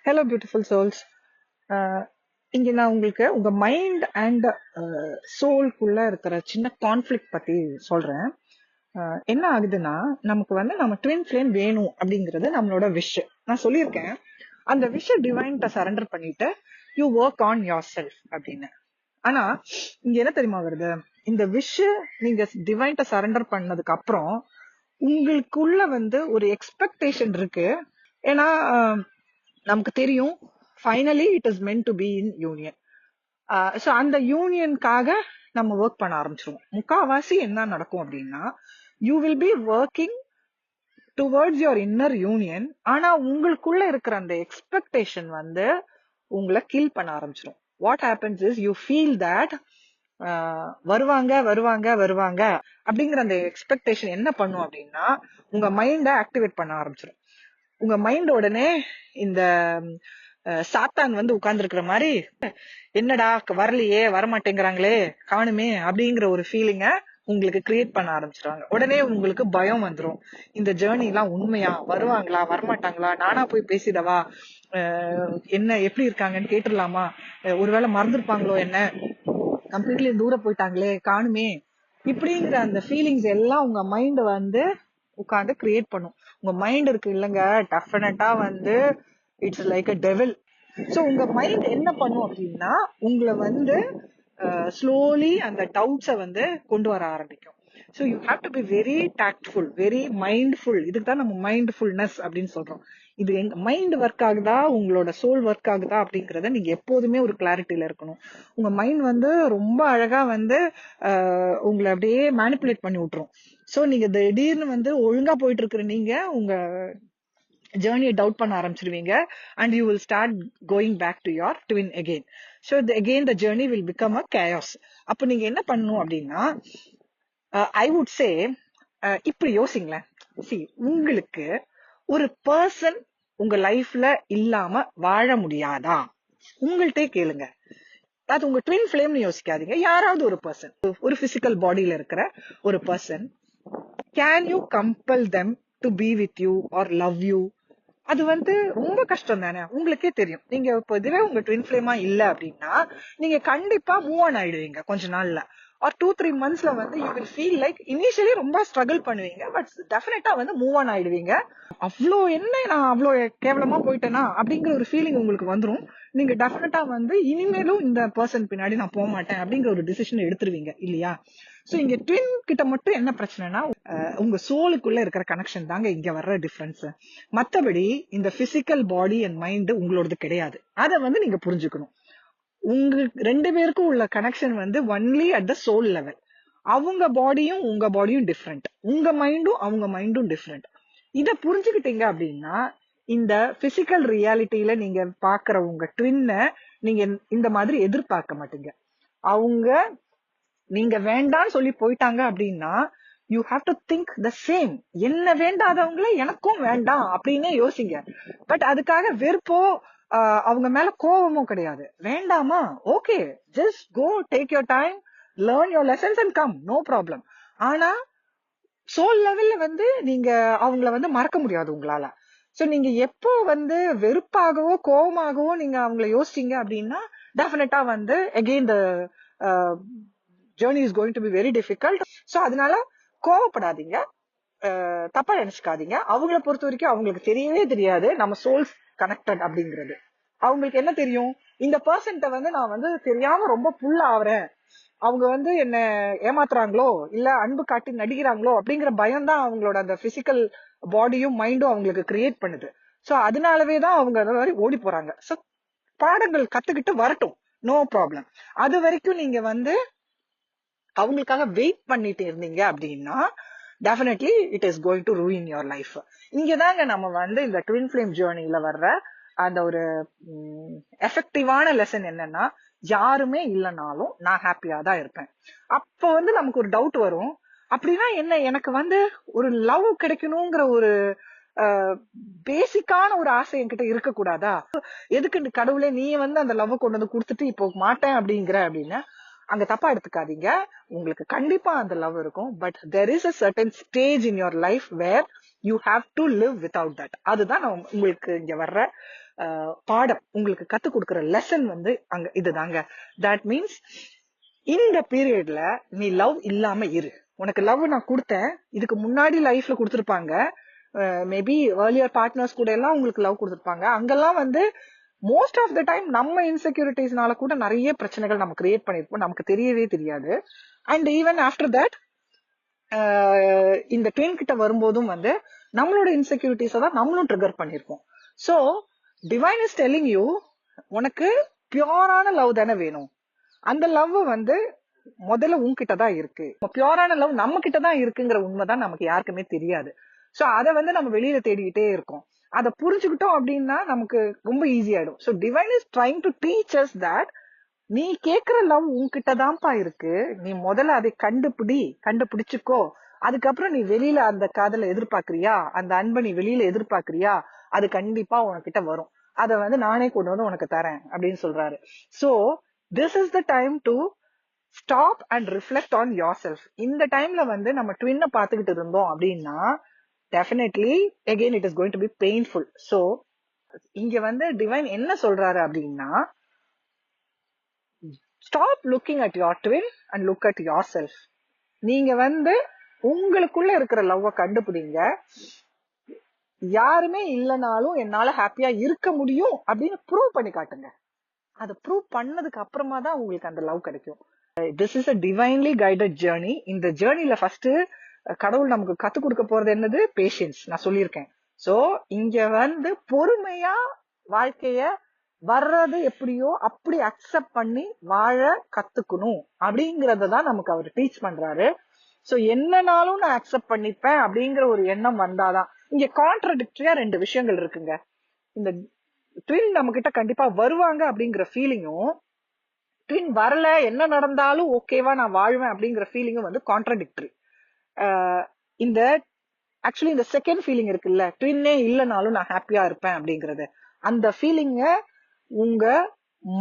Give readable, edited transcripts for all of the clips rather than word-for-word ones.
Hello beautiful souls. இங்க நான் உங்களுக்கு உங்க மைண்ட் அண்ட் சோல்குள்ள இருக்கிற சின்ன கான்ஃபிளிக்ட் பத்தி சொல்றேன். என்ன ஆகுதுன்னா, நமக்கு வந்து நம்ம ட்வின் ஃப்ளேம் வேணும் அப்படிங்கிறது நம்மளோட விஷ். நான் சொல்லியிருக்கேன், அந்த விஷ் டிவைன்ட்ட சரண்டர் பண்ணிட்டு you work on your self அப்படின்னு. ஆனா இங்க என்ன தெரியுமா வருது, இந்த விஷ் நீங்க டிவைன்ட்ட சரண்டர் பண்ணதுக்கு அப்புறம் உங்களுக்குள்ள வந்து ஒரு எக்ஸ்பெக்டேஷன் இருக்கு. ஏன்னா நமக்கு தெரியும் finally it is meant to be in union. So அந்த யூனியனுக்காக நம்ம ஒர்க் பண்ண ஆரம்பிச்சிருவோம். முக்காவாசி என்ன நடக்கும் அப்படின்னா, you will be working towards your inner union. ஆனா உங்களுக்குள்ள இருக்கிற அந்த எக்ஸ்பெக்டேஷன் வந்து உங்களை கில் பண்ண ஆரம்பிச்சிடும். What happens is you feel that வருவாங்க வருவாங்க வருவாங்க அப்படிங்கிற அந்த எக்ஸ்பெக்டேஷன் என்ன பண்ணும் அப்படின்னா, உங்க மைண்டை ஆக்டிவேட் பண்ண ஆரம்பிச்சிடும். உங்க மைண்ட் உடனே இந்த சாத்தான் வந்து உட்கார்ந்து இருக்கிற மாதிரி, என்னடா வரலையே, வரமாட்டேங்கிறாங்களே, காணுமே அப்படிங்கிற ஒரு ஃபீலிங்க உங்களுக்கு கிரியேட் பண்ண ஆரம்பிச்சிருவாங்க. உடனே உங்களுக்கு பயம் வந்துடும். இந்த ஜேர்னி எல்லாம் உண்மையா, வருவாங்களா வரமாட்டாங்களா, நானா போய் பேசிடவா, என்ன எப்படி இருக்காங்கன்னு கேட்டுடலாமா, ஒருவேளை மறந்துருப்பாங்களோ, என்ன கம்ப்ளீட்லி தூர போயிட்டாங்களே, காணுமே, இப்படிங்கிற அந்த ஃபீலிங்ஸ் எல்லாம் உங்க மைண்ட் வந்து உட்காந்து கிரியேட் பண்ணும். உங்க மைண்ட் இருக்கு இல்லைங்க, டெஃபினட்டா வந்து it's like a devil. So உங்க மைண்ட் என்ன பண்ணும் அப்படின்னா, உங்களை வந்து ஸ்லோலி அந்த டவுட்ஸை வந்து கொண்டு வர ஆரம்பிக்கும். So you have to be very tactful, very mindful. இதுக்கு தான் நம்ம மைண்ட்ஃபுல்னஸ் அப்படின்னு சொல்றோம். இது எங்க மைண்ட் ஒர்க் ஆகுதா, உங்களோட சோல் ஒர்க் ஆகுதா அப்படிங்கறத நீங்க எப்போதுமே ஒரு கிளாரிட்டியில இருக்கணும். உங்க மைண்ட் வந்து ரொம்ப அழகா வந்து உங்களை அப்படியே மேனிப்புலேட் பண்ணி விட்டுரும். ஸோ நீங்க திடீர்னு வந்து ஒழுங்கா போயிட்டு இருக்கிற நீங்க உங்க ஜேர்னியை டவுட் பண்ண ஆரம்பிச்சிருவீங்க. And you will start going back to your twin again. So again the journey will become a chaos. அப்போ நீங்க என்ன பண்ணணும் அப்படின்னா, ஐ வுட் சே, இப்படி யோசிங்களேன். சி, உங்களுக்கு ஒரு பர்சன் உங்க லைஃப்ல இல்லாம வாழ முடியாதா? உங்கள்கிட்டே கேளுங்க. அது உங்க ட்வின் ஃபிளேம்னு யோசிக்காதீங்க. யாராவது ஒரு பர்சன், ஒரு பிசிக்கல் பாடியில இருக்கிற ஒரு person, can you compel them to be with you are love you? அது வந்து ரொம்ப கஷ்டம் தானே, உங்களுக்கே தெரியும். நீங்க இப்போ இதுவே உங்க ட்வின் ஃபிளேமா இல்ல அப்படின்னா, நீங்க கண்டிப்பா மூவ் ஆன் ஆயிடுவீங்க கொஞ்ச நாள்ல. ஆர் 2-3 monthsல வந்து you will feel like initially ரொம்ப ஸ்ட்ரகிள் பண்ணுவீங்க, பட் டெஃபினட்டா வந்து மூவ் ஆன் ஆயிடுவீங்க. அவ்வளோ என்ன, நான் அவ்வளோ கேவலமா போயிட்டேனா அப்படிங்கிற ஒரு ஃபீலிங் உங்களுக்கு வந்துடும். நீங்க டெஃபினட்டா வந்து இனிமேலும் இந்த பர்சன் பின்னாடி நான் போக மாட்டேன் அப்படிங்கிற ஒரு டிசிஷன் எடுத்துருவீங்க இல்லையா? சோ இங்க ட்வின் கிட்ட மட்டும் என்ன பிரச்சனைனா, உங்க சோலுக்குள்ள இருக்கிற கனெக்ஷன் தாங்க இங்க வர்ற டிஃபரன்ஸ். மத்தபடி இந்த பிசிக்கல் பாடி அண்ட் மைண்ட் உங்களோடது கிடையாது. அதை வந்து நீங்க புரிஞ்சுக்கணும். உங்களுக்கு 2 பேருக்கும் உள்ள கனெக்ஷன் வந்து only at the soul level. அவங்க பாடியும் உங்க பாடியும் டிஃப்ரெண்ட், உங்க மைண்டும் அவங்க மைண்டும் டிஃப்ரெண்ட். இத புரிஞ்சுக்கிட்டீங்க அப்படின்னா, இந்த பிசிக்கல் ரியாலிட்டியில நீங்க பாக்குற உங்க ட்வின்ன நீங்க இந்த மாதிரி எதிர்பார்க்க மாட்டீங்க. அவங்க நீங்க வேண்டான்னு சொல்லி போயிட்டாங்க அப்படின்னா, you have to think the same. என்ன வேண்டாதவங்கள எனக்கும் வேண்டாம் அப்படின்னே யோசிங்க. பட் அதுக்காக வெறுப்போ அவங்க மேல கோவமும் கிடையாது. வேண்டாமா, okay, just go, take your time, learn your lessons and come, no problem. ஆனா சோல் லெவல்ல வந்து நீங்க அவங்கள வந்து மறக்க முடியாது உங்களால. சோ நீங்க எப்போ வந்து வெறுப்பாகவோ கோவமாகவோ நீங்க அவங்கள யோசிச்சீங்க அப்படின்னா, டெஃபினட்டா வந்து again the journey is going to be very difficult. So அதனால கோவப்படாதீங்க, தப்பா நினைச்சுக்காதீங்க. அவங்கள பொறுத்த வரைக்கும் அவங்களுக்கு தெரியவே தெரியாது நம்ம சோல்ஸ் கனெக்டட் அப்படிங்கிறது. அவங்களுக்கு என்ன தெரியும், இந்த பர்சன்ட்ட வந்து நான் வந்து தெரியாம ரொம்ப புல் ஆவறேன், அவங்க வந்து என்ன ஏமாத்துறாங்களோ இல்ல அன்பு காட்டி நடிக்கிறாங்களோ அப்படிங்கிற பயம் தான் அவங்களோட அந்த பிசிக்கல் பாடியும் மைண்டும் அவங்களுக்கு கிரியேட் பண்ணுது. சோ அதனாலவேதான் அவங்க அந்த மாதிரி ஓடி போறாங்க. சோ பாடங்கள் கத்துக்கிட்டு வரட்டும், நோ ப்ராப்ளம். அது வரைக்கும் நீங்க வந்து அவங்களுக்காக வெயிட் பண்ணிட்டு இருந்தீங்க அப்படின்னா, definitely it is going to ruin your life. இங்கதாங்க நம்ம வந்து இந்த ட்வின் ஃபிளேம் ஜேர்னில வர்ற அந்த ஒரு எஃபெக்டிவான லெசன் என்னன்னா, யாருமே இல்லைனாலும் நான் ஹாப்பியா தான் இருப்பேன். அப்ப வந்து நமக்கு ஒரு டவுட் வரும், அப்படின்னா என்ன, எனக்கு வந்து ஒரு லவ் கிடைக்கணுங்கிற ஒரு பேசிக்கான ஒரு ஆசை என்கிட்ட இருக்க கூடாதா? எதுக்கு கடவுளே நீ வந்து அந்த லவ் கொண்டு வந்து கொடுத்துட்டு இப்போ மாட்டேன் அப்படிங்கிற அப்படின்னு அங்க தப்பா எடுத்துக்காதீங்க. உங்களுக்கு கண்டிப்பா அந்த லவ் இருக்கும். But there is a certain stage in your life where you have to live without that. அதுதான் நான் உங்களுக்கு இங்க வர்ற பாடம், உங்களுக்கு கத்து கொடுக்குற லெசன் வந்து அங்க இதுதாங்க. தட் மீன்ஸ் இந்த பீரியட்ல நீ லவ் இல்லாம இரு. உனக்கு லவ் நான் கொடுத்தேன், இதுக்கு முன்னாடி லைஃப்ல கொடுத்துருப்பாங்க, மேபி ஏர்லியர் பார்ட்னர்ஸ் கூட எல்லாம் உங்களுக்கு லவ் கொடுத்துருப்பாங்க. அங்கெல்லாம் வந்து மோஸ்ட் ஆஃப் த டைம் நம்ம இன்செக்யூரிட்டிஸ்னால கூட நிறைய பிரச்சனைகள் நம்ம கிரியேட் பண்ணிருப்போம், நமக்கு தெரியவே தெரியாது. அண்ட் ஈவன் ஆஃப்டர் தட் இந்த ட்வின் கிட்ட வரும்போதும் வந்து நம்மளோட இன்செக்யூரிட்டிஸை தான் நம்மளும் ட்ரிகர் பண்ணிருப்போம். So divine is telling you, உனக்கு பியூரான லவ் தானே வேணும். அந்த லவ் வந்து முதல்ல உன்கிட்ட தான் இருக்கு. பியூரான லவ் நம்ம கிட்ட தான் இருக்குங்கிற உண்மைதான் நமக்கு யாருக்குமே தெரியாது. சோ அதை வந்து நம்ம வெளியில தேடிக்கிட்டே இருக்கோம். அதை புரிஞ்சுக்கிட்டோம் அப்படின்னா நமக்கு ரொம்ப ஈஸி ஆயிடும். So divine is trying to teach as that நீ கேக்குற லவ் உன்கிட்ட தான்ப்பா இருக்கு, நீ முதல்ல அதை கண்டுபிடிச்சுக்கோ. அதுக்கப்புறம் நீ வெளியில அந்த காதலை எதிர்பார்க்கறியா, அந்த அன்பை நீ வெளியில எதிர்பார்க்கறியா, அது கண்டிப்பா உனக்கிட்ட வரும். அதை வந்து நானே கொண்டு வந்து உனக்கு தரேன் அப்படின்னு சொல்றாரு. So this is the time to stop and reflect on your self. இந்த டைம்ல வந்து நம்ம ட்வின்னை பார்த்துக்கிட்டு இருந்தோம் அப்படின்னா definitely again it is going to be painful. So இங்க வந்து டிவைன் என்ன சொல்றாரு அப்படின்னா, stop looking at your twin and look at your self. நீங்க வந்து உங்களுக்குள்ள இருக்கிற லவ்வ கண்டுபிடிங்க. யாருமே இல்லைனாலும் என்னால ஹாப்பியா இருக்க முடியும் அப்படின்னு ப்ரூவ் பண்ணி காட்டுங்க. அதை ப்ரூவ் பண்ணதுக்கு அப்புறமா தான் உங்களுக்கு அந்த லவ் கிடைக்கும். This is a divinely guided journey. இந்த ஜேர்னில ஃபர்ஸ்ட் கடவுள் நமக்கு கத்து கொடுக்க போறது என்னது? பேஷன்ஸ். நான் சொல்லியிருக்கேன். சோ இங்க வந்து பொறுமையா வாழ்க்கைய வர்றது எப்படியோ அப்படி அக்செப்ட் பண்ணி வாழ கத்துக்கணும் அப்படிங்கறதான் நமக்கு அவர் டீச் பண்றாரு. சோ என்னனாலும் நான் அக்செப்ட் பண்ணிப்பேன் அப்படிங்கிற ஒரு எண்ணம் வந்தாதான். இங்க கான்ட்ரடிக்டரியா ரெண்டு விஷயங்கள் இருக்குங்க. இந்த ட்வின் நம்ம கிட்ட கண்டிப்பா வருவாங்க அப்படிங்கிற ஃபீலிங்கும், ட்வின் வரல என்ன நடந்தாலும் ஓகேவா நான் வாழ்வேன் அப்படிங்கிற ஃபீலிங்கும் வந்து கான்ட்ரடிக்டரி. இந்த ஆக்சுவலி இந்த செகண்ட் ஃபீலிங் இருக்குல்ல, ட்வின்னே இல்லைனாலும் நான் ஹாப்பியா இருப்பேன் அப்படிங்கறது, அந்த ஃபீலிங்க உங்க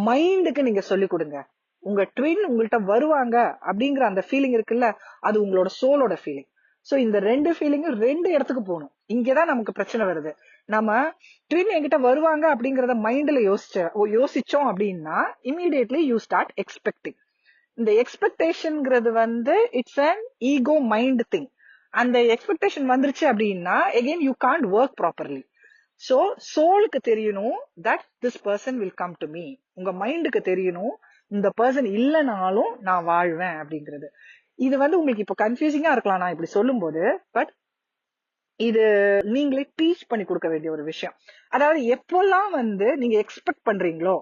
மைண்டுக்கு நீங்க சொல்லி கொடுங்க. உங்க ட்வின் உங்கள்கிட்ட வருவாங்க அப்படிங்கிற அந்த ஃபீலிங் இருக்குல்ல, அது உங்களோட சோலோட ஃபீலிங். சோ இந்த ரெண்டு ஃபீலிங்கும் ரெண்டு இடத்துக்கு போகணும். இங்கதான் நமக்கு பிரச்சனை வருது. நம்ம ட்வின் என்கிட்ட வருவாங்க அப்படிங்கறத மைண்ட்ல யோசிச்சோம் அப்படின்னா இமீடியட்லி யூ ஸ்டார்ட் எக்ஸ்பெக்டிங். இந்த எக்ஸ்பெக்டேஷன்ங்கிறது வந்து it's an ego mind thing. அந்த எக்ஸ்பெக்டேஷன் வந்துருச்சு அப்படின்னா again you can't work properly. So சோலுக்கு தெரியணும் that this person will come to me. உங்க மைண்டுக்கு தெரியணும் இந்த பர்சன் இல்லைனாலும் நான் வாழ்வேன் அப்படிங்கிறது. இது வந்து உங்களுக்கு இப்ப கன்ஃபியூசிங்கா இருக்கலாம் நான் இப்படி சொல்லும் போது, பட் இது நீங்களே டீச் பண்ணி கொடுக்க வேண்டிய ஒரு விஷயம். அதாவது எப்பெல்லாம் வந்து நீங்க எக்ஸ்பெக்ட் பண்றீங்களோ,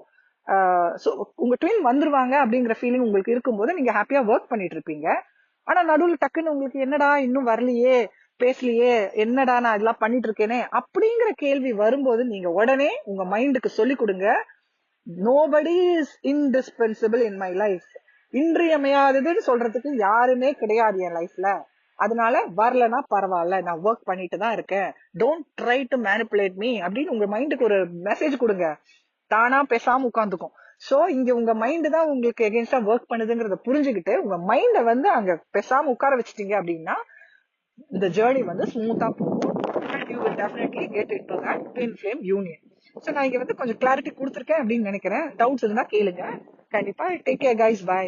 உங்க ட்வின் வந்துருவாங்க அப்படிங்கிற ஃபீலிங் உங்களுக்கு இருக்கும்போது நீங்க ஹாப்பியா ஒர்க் பண்ணிட்டு இருப்பீங்க. ஆனா நடுவில் டக்குன்னு உங்களுக்கு என்னடா இன்னும் வரலையே, பேசலையே, என்னடா நான் இதெல்லாம் பண்ணிட்டு இருக்கேனே அப்படிங்கிற கேள்வி வரும்போது நீங்க உடனே உங்க மைண்டுக்கு சொல்லி கொடுங்க, nobody is indispensable in my life. இன்றியமையாததுன்னு சொல்றதுக்கு யாருமே கிடையாது என் லைஃப்ல. அதனால வரலன்னா பரவாயில்ல, நான் ஒர்க் பண்ணிட்டு தான் இருக்கேன், don't try to manipulate me அப்படின்னு உங்க மைண்டுக்கு ஒரு மெசேஜ் கொடுங்க. தானா பேசாம உட்காந்துக்கும். சோ இங்க உங்க மைண்ட் தான் உங்களுக்கு எகென்ஸ்டா ஒர்க் பண்ணுதுங்கிறத புரிஞ்சுக்கிட்டு உங்க மைண்ட வந்து அங்க பேசாம உட்கார வச்சிட்டீங்க அப்படின்னா இந்த ஜேர்னி வந்து ஸ்மூத்தா போகும். And you will definitely get into that twin flame union. So நான் இங்க வந்து கொஞ்சம் கிளாரிட்டி கொடுத்துருக்கேன் அப்படின்னு நினைக்கிறேன். டவுட்ஸ் இருந்தா கேளுங்க கண்டிப்பா. Take care guys, by.